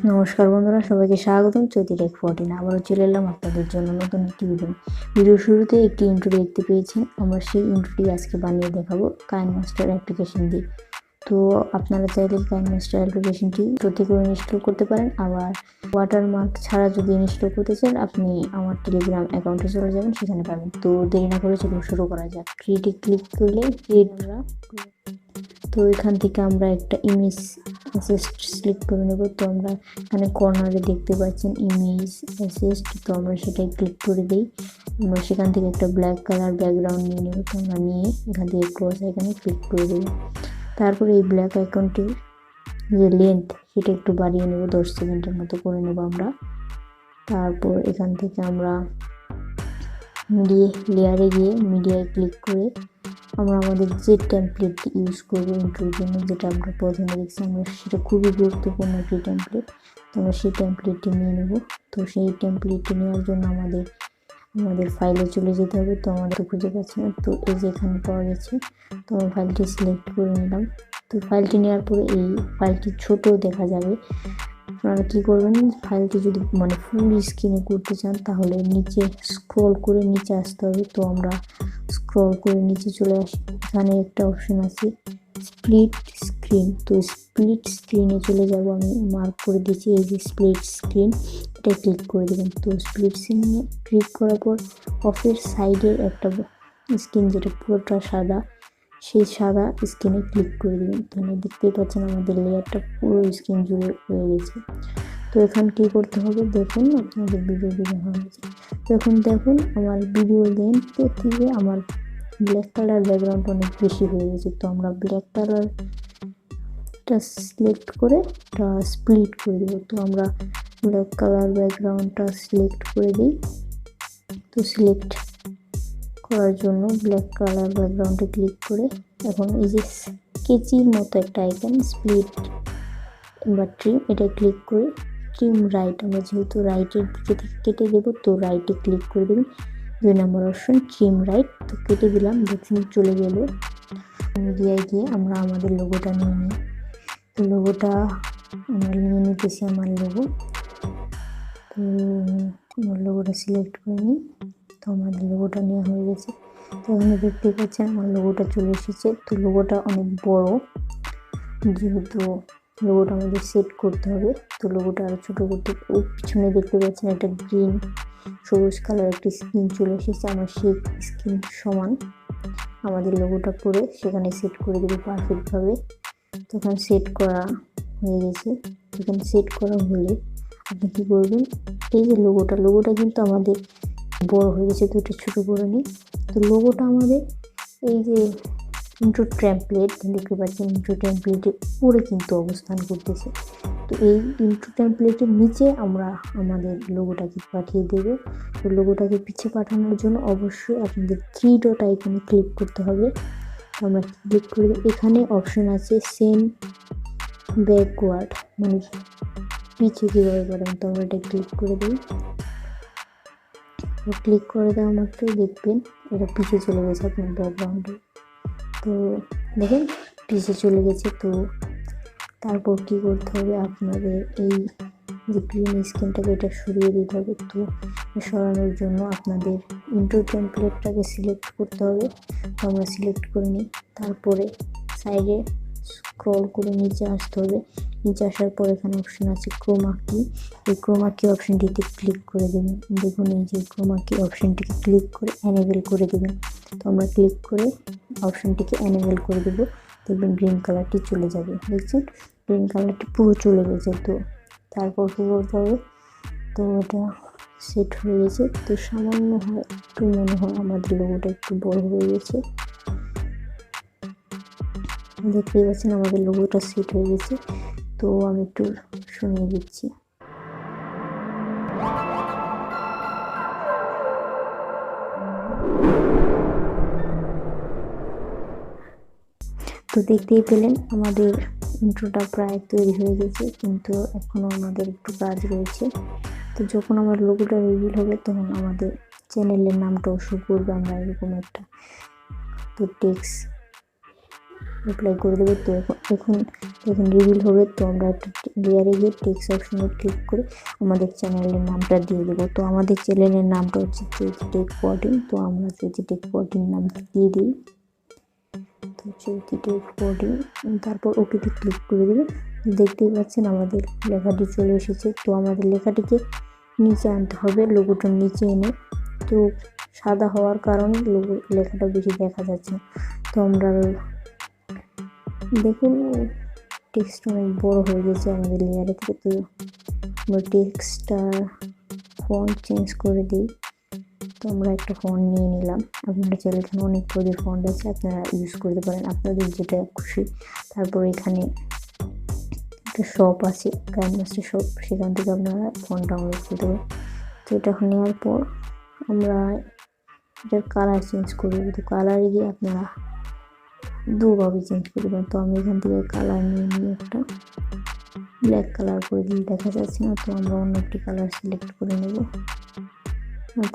নমস্কার বন্ধুরা, সবাইকে স্বাগতম। চৈতিটেক 14 আবারও চলে এলাম আপনাদের জন্য নতুন একটি ভিডিও শুরুতে একটি ইন্ট্রো দেখতে পেয়েছেন। আমরা সেই ইন্ট্রোটি আজকে বানিয়ে দেখাবো কাইনমাস্টার অ্যাপ্লিকেশন দিয়ে। তো আপনারা চাইলে কাইনমাস্টার অ্যাপ্লিকেশনটি প্রতি করে ইনস্টল করতে পারেন। আবার ওয়াটারমার্ক ছাড়া যদি ইনস্টল করতে চান, আপনি আমার টেলিগ্রাম অ্যাকাউন্টে চলে যাবেন, সেখানে পাবেন। তো দেরি না করে চলুন শুরু করা যাক। ক্রিয়েটে ক্লিক করলে তো এখান থেকে আমরা একটা ইমেজ অ্যাসেস্ট সিলেক্ট করে নেব। তো আমরা এখানে কর্নারে দেখতে পাচ্ছেন ইমেজ অ্যাসেস্ট, তো আমরা সেটাই ক্লিক করে দিই। আমরা সেখান থেকে একটা ব্ল্যাক কালার ব্যাকগ্রাউন্ড নিয়ে নেব। তো আমরা নিয়ে এখান থেকে ক্রস আইকনে ক্লিক করে দেব। তারপরে এই ব্ল্যাক আইকনটির যে লেন্থ সেটা একটু বাড়িয়ে নেব, 10 সেকেন্ডের মতো করে নেব আমরা। তারপর এখান থেকে আমরা লেয়ারে গিয়ে মিডিয়ায় ক্লিক করে আমরা আমাদের যে টেমপ্লেটটি ইউজ করবো ইন্ট্রোর জন্য, যেটা আমরা প্রথমে দেখছি, আমরা সেটা খুবই গুরুত্বপূর্ণ একটি টেমপ্লেট। তো আমরা সেই টেমপ্লেটটি নিয়ে নেব। তো সেই টেমপ্লেটটি নেওয়ার জন্য আমাদের ফাইলে চলে যেতে হবে। তো আমাদের খুঁজে পাচ্ছি না, তো এই যে এখানে পাওয়া গেছে। তো আমরা ফাইলটি সিলেক্ট করে নিলাম। তো ফাইলটি নেওয়ার পরে এই ফাইলটি ছোট দেখা যাবে। আপনারা কী করবেন, ফাইলটি যদি ফুল স্ক্রিনে করতে চান তাহলে নিচে স্ক্রল করে নিচে আসতে হবে। তো আমরা স্ক্রল করে নিচে চলে আসি। এখানে একটা অপশন আছে স্প্লিট স্ক্রিন। তো স্প্লিট স্ক্রিনে চলে যাব, আমি মার্ক করে দিচ্ছি এই যে স্প্লিট স্ক্রিন, এটা ক্লিক করে দেবেন। তো স্প্লিট স্ক্রিনে ক্লিক করার পর অফের সাইডের একটা স্ক্রিন যেটা পুরোটা সাদা, সেই সাদা স্ক্রিনে ক্লিক করে দেবেন। তো দেখতেই পাচ্ছেন আমাদের লেয়ারটা পুরো স্ক্রিন জুড়ে হয়ে গেছে। তো এখন কী করতে হবে দেখুন, আপনাদের ভিডিও হয়ে গেছে। তো এখন দেখুন আমার ভিডিও লেন্থের থেকে আমার ব্ল্যাক কালার ব্যাকগ্রাউন্ড অনেক বেশি হয়ে গেছে। তো আমরা ব্ল্যাক কালারটা সিলেক্ট করে এটা স্প্লিট করে দেবো। তো আমরা ব্ল্যাক কালার ব্যাকগ্রাউন্ডটা সিলেক্ট করে দিই। তো সিলেক্ট করার জন্য ব্ল্যাক কালার ব্যাকগ্রাউন্ডে ক্লিক করে এখন এই যে কেচির মতো একটা আইকন স্প্লিট বা ট্রিম, এটা ক্লিক করে ট্রিম রাইট, আমরা যেহেতু রাইটের দিকে থেকে কেটে দেবো, তো রাইটে ক্লিক করে দেবেন। 2 নম্বর অপশন ট্রিম রাইট, তো কেটে দিলাম, দেখুন চলে গেল। মিডিয়ায় গিয়ে আমরা আমাদের লোগোটা নিয়ে নিই। তো লোগোটা আমরা নিয়ে নিতেছি, আমার লোগো। তো আমার লোগোটা সিলেক্ট করে নিই। তো আমাদের লোগোটা নেওয়া হয়ে গেছে। তো এখানে দেখতে পাচ্ছেন আমার লোগোটা চলে এসেছে। তো লোগোটা অনেক বড়, যেহেতু লোগোটা আমাদের সেট করতে হবে, তো লোগোটা আরও ছোটো করতে। ওই পিছনে দেখতে পাচ্ছেন একটা গ্রিন সবুজ কালার একটি স্ক্রিন চলে এসেছে। আমরা সেই স্ক্রিন সমান আমাদের লোগোটা করে সেখানে সেট করে দেবো পারফেক্টভাবে। তখন সেট করা হয়ে গেছে। এখানে সেট করা হলে আপনি কী করবেন, এই যে লোগোটা কিন্তু আমাদের বড় হয়ে গেছে, তো এটা ছোটো করে নিই। তো লোগোটা আমাদের এই যে ইন্ট্রো টেমপ্লেট দেখতে পাচ্ছেন, ইন্ট্রো টেমপ্লেটের উপরে কিন্তু অবস্থান করতেছে। তো এই ইন্ট্রো টেমপ্লেটের নিচে আমরা আমাদের লোগোটাকে পাঠিয়ে দেবো। তো লোগোটাকে পিছিয়ে পাঠানোর জন্য অবশ্যই আপনাদের 3 ডট আইকনে ক্লিক করতে হবে। তো আমরা ক্লিক করে এখানে অপশন আছে সেন্ড ব্যাকওয়ার্ড, পিছিয়ে কীভাবে করেন। তো আমরা এটা ক্লিক করে দিই। ক্লিক করে দেওয়া মাত্রই দেখবেন এটা পিছিয়ে চলে গেছে আপনার ব্যাকগ্রাউন্ডে। তো দেখেন পিছিয়ে চলে গেছে। তো তারপর কী করতে হবে, আপনাদের এই যে গ্রিন স্ক্রিনটাকে এটা সরিয়ে দিতে হবে। তো সরানোর জন্য আপনাদের ইন্ট্রো টেমপ্লেটটাকে সিলেক্ট করতে হবে। তো আমরা সিলেক্ট করে নিই। তারপরে সাইডে স্ক্রল করে নিচে আসতে হবে। নিচে আসার পর এখানে অপশন আছে ক্রোমা কি, এই ক্রোমা কি অপশনটিতে ক্লিক করে দেবেন। দেখুন এই যে ক্রোমা কি অপশনটিকে ক্লিক করে এনেবেল করে দেবেন। তো আমরা ক্লিক করে অপশনটিকে এনেবেল করে দেবো, দেখবেন গ্রিন কালারটি চলে যাবে। দেখছেন গ্রিন কালারটি পুরো চলে গেছে। তো তারপর কী করতে হবে, তো এটা সেট হয়ে গেছে। তো সামান্য হয় একটু মনে হয় আমাদের লোগোটা একটু বড় হয়ে গেছে। দেখতেই পাচ্ছেন আমাদের লোগোটা সেট হয়ে গেছে। তো আমি একটু শুনিয়ে দিচ্ছি। তো দেখতেই পেলেন আমাদের ইন্ট্রোটা প্রায় তৈরি হয়ে গেছে, কিন্তু এখনও আমাদের একটু কাজ রয়েছে। তো যখন আমার লোগোটা রিভিল হবে তখন আমাদের চ্যানেলের নামটাও শো করবে। আমরা এরকম একটা তো টেক্সট অ্যাপ্লাই করে দেবো। তো এখন রিভিল হবে। তো আমরা একটা লেয়ারে গিয়ে টেক্সট অপশনে ক্লিক করে আমাদের চ্যানেলের নামটা দিয়ে দেবো। তো আমাদের চ্যানেলের নামটা হচ্ছে টেক 14। তো আমরা টেক 14 নামটা দিয়ে দিই। তো টেক 14, তারপর ওকেতে ক্লিক করে দেবে। দেখতেই পাচ্ছেন আমাদের লেখাটি চলে এসেছে। তো আমাদের লেখাটিকে নিচে আনতে হবে, লোগোটা নিচে এনে। তো সাদা হওয়ার কারণে লেখাটা বেশি দেখা যাচ্ছে না। তো আমরা দেখুন টেক্সট অনেক বড় হয়ে গেছে আমাদের লেয়ারে থেকে। তো আমরা টেক্সটটা ফন্ট চেঞ্জ করে দিই। তো আমরা একটা ফন্ট নিয়ে নিলাম। আপনারা চাইলে এখানে অনেক প্রকারের ফন্ট আছে, আপনারা ইউজ করতে পারেন আপনাদের যেটা খুশি। তারপর এখানে একটা শপ আছে, কাইনমাস্টার শপ, সেখান থেকে আপনারা ফন্ট ডাউনলোড করতে পারেন। তো এটা নেওয়ার পর আমরা এটার কালার চেঞ্জ করব। তো কালারে গিয়ে আপনারা দুভাবে চেঞ্জ করতে পারেন। তো আমি এখান থেকে কালার নিয়ে একটা ব্ল্যাক কালার করে দিই, দেখা যাচ্ছে না। তো আমরা অন্য একটি কালার সিলেক্ট করে নেব।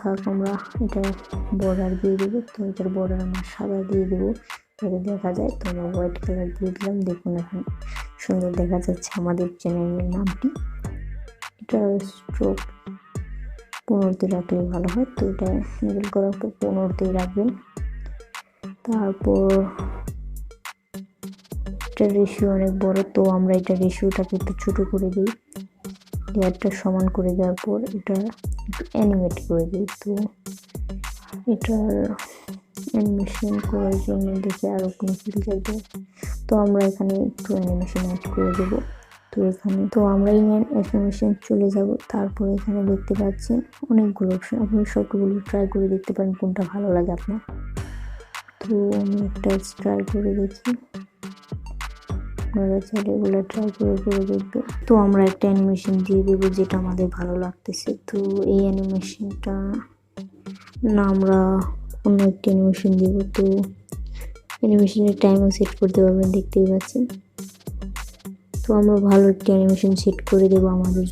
থাক, আমরা এটা বর্ডার দিয়ে দেবো। তো এটার বর্ডার আমরা সাদা দিয়ে দেবো যাতে দেখা যায়। তো আমরা হোয়াইট কালার দিয়ে দিলাম। দেখুন এখন সুন্দর দেখা যাচ্ছে আমাদের চ্যানেলের নামটি। এটা স্ট্রোক 15-তে রাখলে ভালো হয়। তো এটা এনেবল করার পর 15-তেই রাখবেন। তারপর এটা রেশিও অনেক বড়, তো আমরা এটা রেশিওটাকে একটু ছোটো করে দিই। লেয়ারটা সমান করে দেওয়ার পর এটা একটু অ্যানিমেট করে দিই। তো এটার অ্যানিমেশন করার জন্য দেখে আরও কোনো ফিল্টার দেয়। তো আমরা এখানে একটু অ্যানিমেশন অ্যাড করে দেবো। তো আমরা এই অ্যানিমেশন চলে যাব। তারপর এখানে দেখতে পাচ্ছেন অনেকগুলো অপশন, আপনারা সবগুলো ট্রাই করে দেখতে পারেন কোনটা ভালো লাগে আপনার। তো আমি একটা ট্রাই করে দেখি, আপনারা চাইলে এগুলো ট্রাই করে দেখবে। তো আমরা একটা অ্যানিমেশন দিয়ে দেবো যেটা আমাদের ভালো লাগতেছে। তো এই অ্যানিমেশনটা না আমরা অন্য একটা অ্যানিমেশন দেব। তো অ্যানিমেশনের টাইমও সেট করতে পারবেন, দেখতেই পাচ্ছেন। তো আমরা ভালো একটা অ্যানিমেশন সেট করে দেবো আমাদের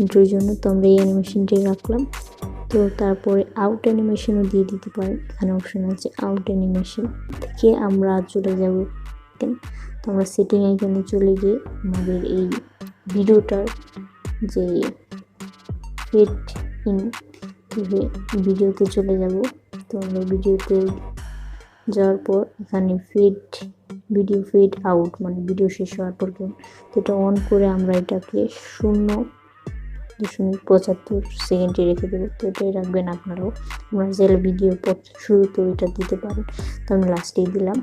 ইন্ট্রোর জন্য। তো আমরা এই অ্যানিমেশনটাই রাখলাম। তো তারপরে আউট অ্যানিমেশনও দিয়ে দিতে পারেন, এখানে অপশন আছে আউট অ্যানিমেশন থেকে আমরা চলে যাব। তো আমরা সেটিং আইকনে চলে গিয়ে আমাদের এই ভিডিওটার যে ফেড ইন ভিডিওতে চলে যাব। তো আমরা ভিডিওতে যাওয়ার পর এখানে ভিডিও ফেড আউট, মানে ভিডিও শেষ হওয়ার পর তো এটা অন করে আমরা এটাকে 0.75 সেকেন্ডে রেখে দেবো। তো এটাই রাখবেন আপনারাও। আমরা চাইলে ভিডিও শুরুতেও এটা দিতে পারেন। তো আমি লাস্টেই দিলাম।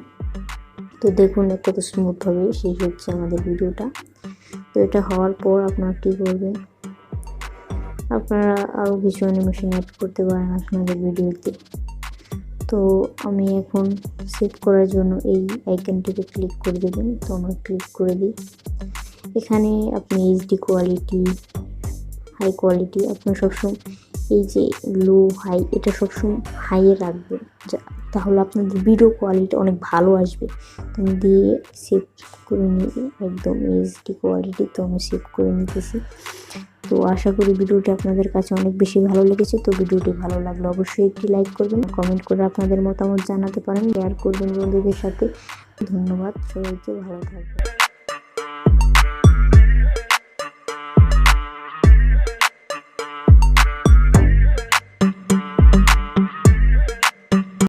তো দেখুন কত স্মুথ হবে সেই হচ্ছে আমাদের ভিডিওটা। তো এটা হওয়ার পর আপনারা কী করবেন, আপনারা আরও কিছু অ্যানিমেশন অ্যাড করতে পারেন আপনাদের ভিডিওতে। তো আমি এখন সেভ করার জন্য এই আইকনটিতে ক্লিক করে দেবেন। তো আমরা ক্লিক করে দিই। এখানে আপনি এইচডি কোয়ালিটি, হাই কোয়ালিটি, আপনার সবসময় এই যে লো হাই এটা সবসময় হাইয়ে রাখবেন, তাহলে আপনাদের ভিডিও কোয়ালিটি অনেক ভালো আসবে। তো আমি দিয়ে সেভ করে নিই একদম এইচডি কোয়ালিটি। তো আমি সেভ করে নিতেছি। তো আশা করি ভিডিওটি আপনাদের কাছে অনেক বেশি ভালো লেগেছে। তো ভিডিওটি ভালো লাগলে অবশ্যই একটি লাইক করবেন, কমেন্ট করে আপনাদের মতামত জানাতে পারেন, শেয়ার করবেন বন্ধুদের সাথে। ধন্যবাদ, সবাইকে ভালো থাকবেন।